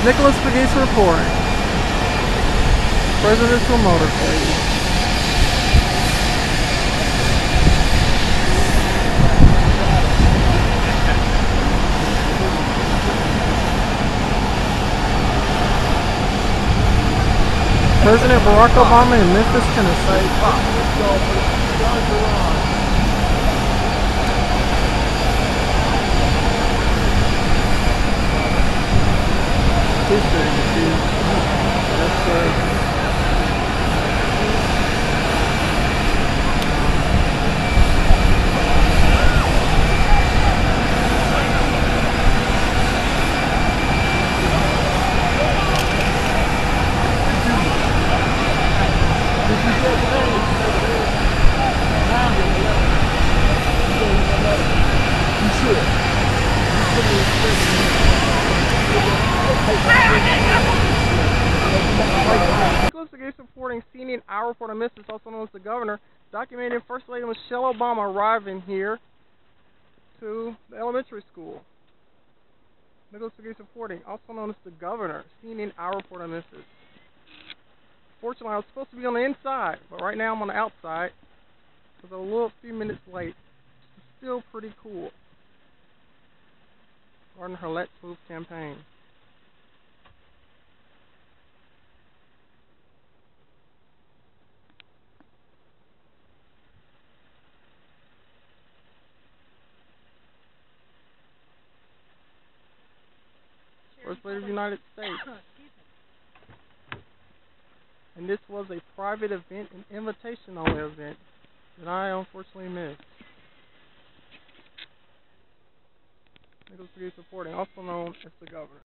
Nicholas Pegues reporting. Presidential motorcade. President Barack Obama in Memphis, Tennessee. Nicholas Pegues reporting CNN Our Report on Memphis, also known as the governor, documenting First Lady Michelle Obama arriving here to the elementary school. Nicholas Pegues reporting, also known as the governor, CNN Our Report on Memphis. Fortunately, I was supposed to be on the inside, but right now I'm on the outside because I'm a few minutes late. It's still pretty cool. Regarding her Let's Move campaign. First Lady of the United States. And this was a private event, an invitation-only event that I unfortunately missed. Nicholas Pegues reporting, also known as the governor.